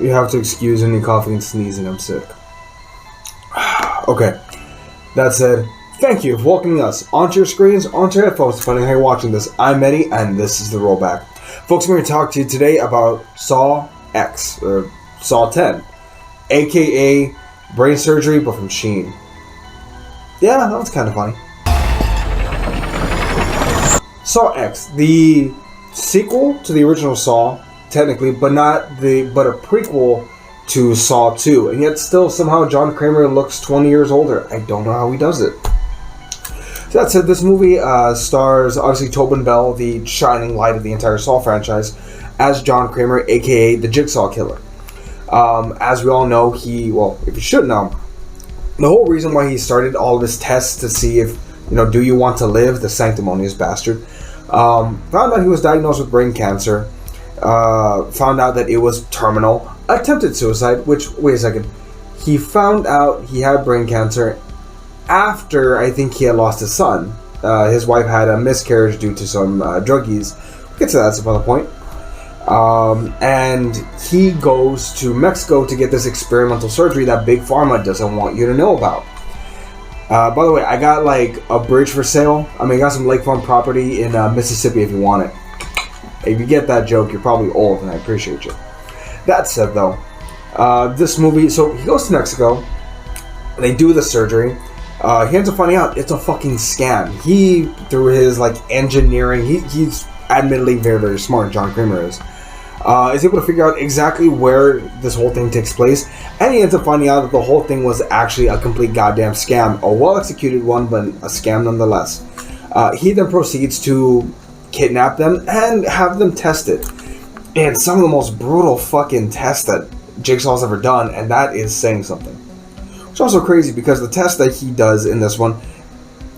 You have to excuse any coughing and sneezing. I'm sick. Okay. That said, thank you for welcoming us onto your screens, onto your headphones, depending on how you're watching this. I'm Eddie, and this is The Rollback. Folks, I'm going to talk to you today about Saw X, or Saw 10, aka brain surgery, but from Sheen. Yeah, that was kind of funny. Saw X, the sequel to the original Saw, technically, but a prequel to Saw 2, and yet still somehow John Kramer looks 20 years older. I don't know how he does it. So that said, this movie stars obviously Tobin Bell, the shining light of the entire Saw franchise, as John Kramer, aka the Jigsaw Killer. As we all know, if you should know, the whole reason why he started all of his tests to see if, do you want to live, the sanctimonious bastard, found out he was diagnosed with brain cancer, found out that it was terminal, attempted suicide, which, wait a second, he found out he had brain cancer after, I think, he had lost his son. His wife had a miscarriage due to some druggies. We'll get to that at some other point. And he goes to Mexico to get this experimental surgery that Big Pharma doesn't want you to know about. By the way, I got like a bridge for sale. I got some lakefront property in Mississippi if you want it. If you get that joke, you're probably old, and I appreciate you. That said, though, this movie, so he goes to Mexico, they do the surgery, he ends up finding out it's a fucking scam. He, through his, engineering, he's admittedly very, very smart, John Kramer is able to figure out exactly where this whole thing takes place, and he ends up finding out that the whole thing was actually a complete goddamn scam, a well-executed one, but a scam nonetheless. He then proceeds to kidnap them and have them tested. And some of the most brutal fucking tests that Jigsaw's ever done, and that is saying something. It's also crazy because the test that he does in this one,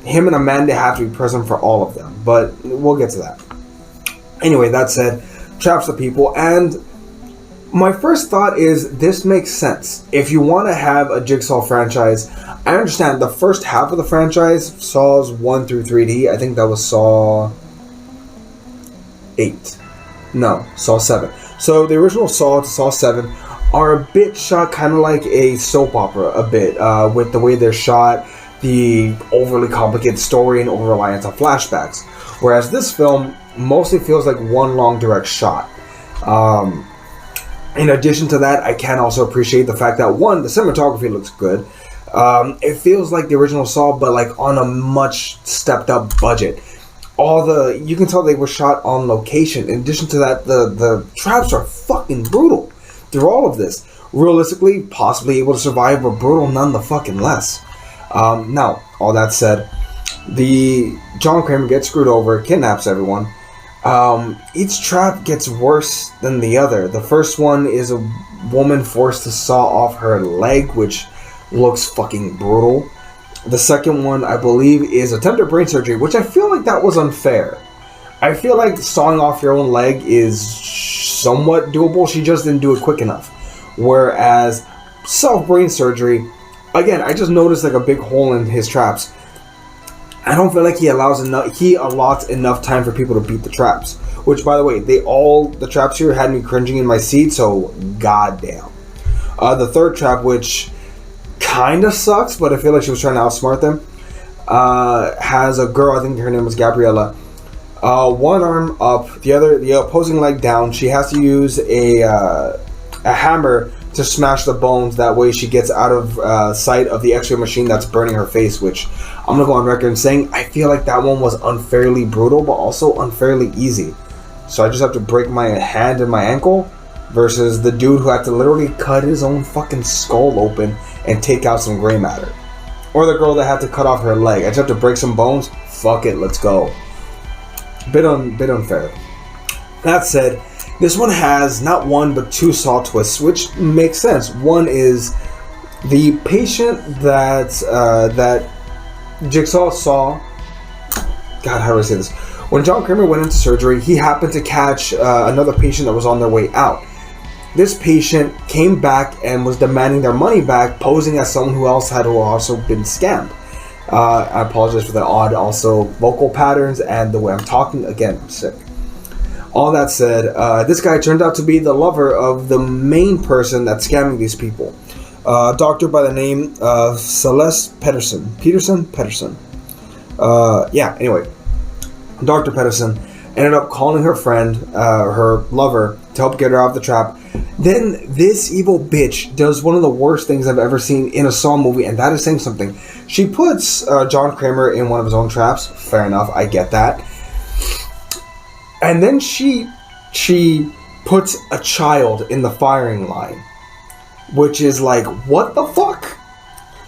him and Amanda have to be present for all of them, but we'll get to that. Anyway, that said, traps the people, and my first thought is this makes sense. If you want to have a Jigsaw franchise, I understand the first half of the franchise, Saws 1 through 3D, I think that was Saw 8. No, Saw 7. So the original Saw to Saw 7 are a bit shot kind of like a soap opera, a bit, with the way they're shot, the overly complicated story, and over-reliance on flashbacks. Whereas this film mostly feels like one long direct shot. In addition to that, I can also appreciate the fact that, one, the cinematography looks good. It feels like the original Saw, but on a much stepped up budget. You can tell they were shot on location. In addition to that, the traps are fucking brutal through all of this. Realistically, possibly able to survive, but brutal none the fucking less. Now, all that said, the John Kramer gets screwed over, kidnaps everyone. Each trap gets worse than the other. The first one is a woman forced to saw off her leg, which looks fucking brutal. The second one, I believe, is attempted brain surgery, which I feel like that was unfair. I feel like sawing off your own leg is somewhat doable. She just didn't do it quick enough. Whereas self-brain surgery, again, I just noticed a big hole in his traps. I don't feel like he allots enough time for people to beat the traps. Which, by the way, the traps here had me cringing in my seat, so goddamn. The third trap, which kind of sucks, but I feel like she was trying to outsmart them, has a girl, I think her name was Gabriella, one arm up, the opposing leg down. She has to use a hammer to smash the bones. That way she gets out of sight of the x-ray machine that's burning her face, which I'm going to go on record and saying I feel like that one was unfairly brutal, but also unfairly easy. So I just have to break my hand and my ankle, versus the dude who had to literally cut his own fucking skull open and take out some gray matter. Or the girl that had to cut off her leg. I just have to break some bones. Fuck it, let's go. Bit unfair. That said, this one has not one but two Saw twists, which makes sense. One is the patient that Jigsaw saw. God, how do I say this? When John Kramer went into surgery, he happened to catch another patient that was on their way out. This patient came back and was demanding their money back, posing as someone who had also been scammed. I apologize for the odd also vocal patterns and the way I'm talking. Again, I'm sick. All that said, this guy turned out to be the lover of the main person that's scamming these people. A doctor by the name of Celeste Pedersen. Anyway. Dr. Pedersen ended up calling her friend, her lover, to help get her out of the trap. Then this evil bitch does one of the worst things I've ever seen in a Saw movie, and that is saying something. She puts John Kramer in one of his own traps. Fair enough, I get that. And then she puts a child in the firing line, which is like, what the fuck?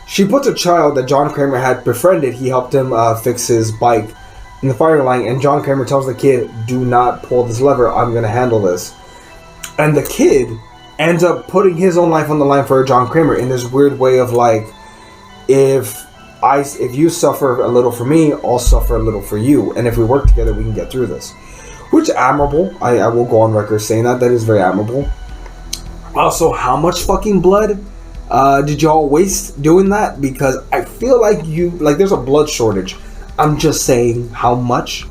She puts a child that John Kramer had befriended. He helped him fix his bike in the firing line, and John Kramer tells the kid, do not pull this lever, I'm going to handle this. And the kid ends up putting his own life on the line for John Kramer in this weird way of like, if you suffer a little for me, I'll suffer a little for you, and if we work together, we can get through this. Which, admirable. I will go on record saying that is very admirable. Also, how much fucking blood did y'all waste doing that? Because I feel like there's a blood shortage. I'm just saying how much.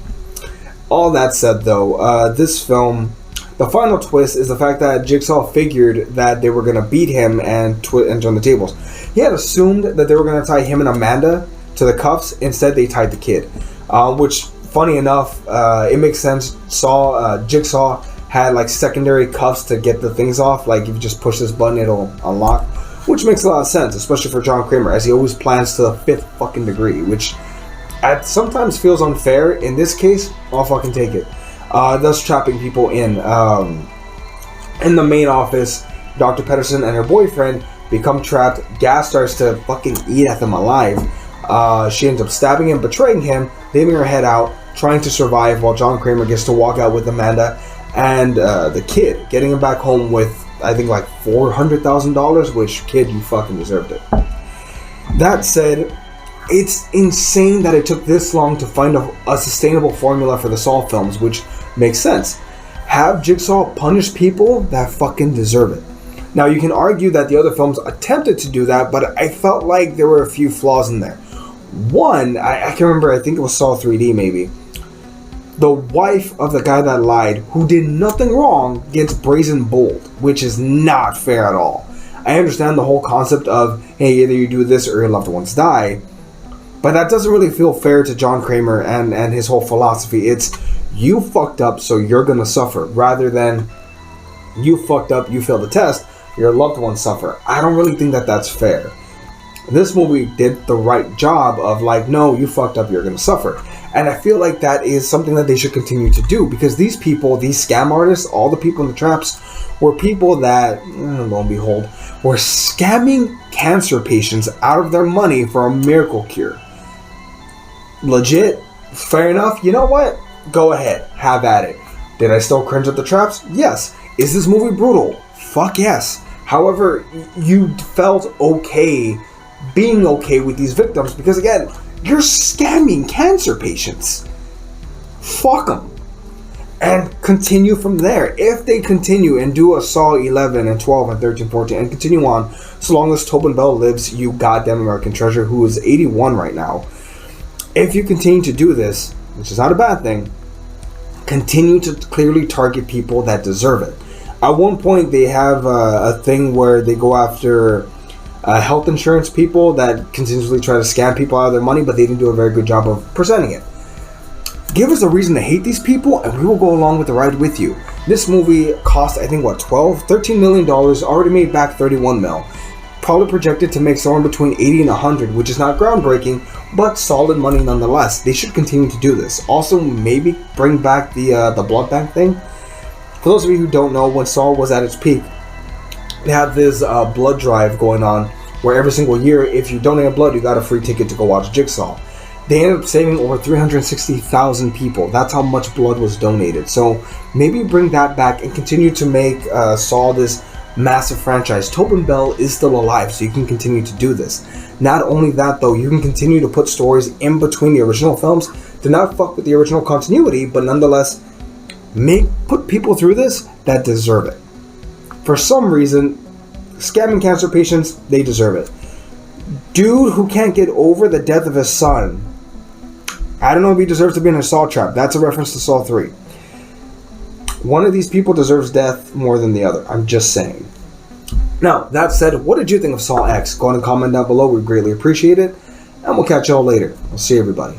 All that said, though, this film, the final twist is the fact that Jigsaw figured that they were going to beat him and turn the tables. He had assumed that they were going to tie him and Amanda to the cuffs. Instead, they tied the kid. Which, funny enough, it makes sense. Jigsaw had like secondary cuffs to get the things off. Like if you just push this button, it'll unlock. Which makes a lot of sense, especially for John Kramer, as he always plans to the 5th fucking degree, which sometimes feels unfair. In this case, I'll fucking take it. Thus trapping people in the main office. Dr. Pedersen and her boyfriend become trapped. Gas starts to fucking eat at them alive. She ends up stabbing him, betraying him, leaving her head out, trying to survive, while John Kramer gets to walk out with Amanda and the kid, getting him back home with, I think, like $400,000, which, kid, you fucking deserved it. That said, it's insane that it took this long to find a sustainable formula for the Saw films, which makes sense. Have Jigsaw punish people that fucking deserve it. Now, you can argue that the other films attempted to do that, but I felt like there were a few flaws in there. One, I can remember, I think it was Saw 3D maybe. The wife of the guy that lied, who did nothing wrong, gets brazen bulled, which is not fair at all. I understand the whole concept of, hey, either you do this or your loved ones die, but that doesn't really feel fair to John Kramer and his whole philosophy. It's, you fucked up, so you're gonna suffer, rather than you fucked up, you failed the test, your loved ones suffer. I don't really think that that's fair. This movie did the right job of like, no, you fucked up, you're gonna suffer. And I feel like that is something that they should continue to do, because these people, these scam artists, all the people in the traps, were people that, lo and behold, were scamming cancer patients out of their money for a miracle cure. Legit, fair enough. You know what? Go ahead, have at it. Did I still cringe at the traps? Yes. Is this movie brutal? Fuck yes. However, you felt okay being okay with these victims, because again, you're scamming cancer patients. Fuck them. And continue from there. If they continue and do a Saw 11 and 12 and 13, 14, and continue on, so long as Tobin Bell lives, you goddamn American treasure, who is 81 right now. If you continue to do this, which is not a bad thing, continue to clearly target people that deserve it. At one point, they have a thing where they go after health insurance people that continuously try to scam people out of their money, but they didn't do a very good job of presenting it. Give us a reason to hate these people, and we will go along with the ride with you. This movie cost, I think, $13 million, already made back 31 mil. Probably projected to make somewhere between 80 and 100, which is not groundbreaking, but solid money nonetheless. They should continue to do this. Also, maybe bring back the blood bank thing. For those of you who don't know, when Saw was at its peak, they had this blood drive going on, where every single year, if you donate blood, you got a free ticket to go watch Jigsaw. They ended up saving over 360,000 people. That's how much blood was donated. So maybe bring that back and continue to make Saw this massive franchise. Tobin Bell is still alive, so you can continue to do this. Not only that, though, you can continue to put stories in between the original films to not fuck with the original continuity, but nonetheless put people through this that deserve it. For some reason, scamming cancer patients, they deserve it. Dude who can't get over the death of his son, I don't know if he deserves to be in a Saw trap. That's a reference to Saw 3. One of these people deserves death more than the other. I'm just saying. Now, that said, what did you think of Saw X? Go ahead and comment down below. We greatly appreciate it. And we'll catch y'all later. We'll see everybody.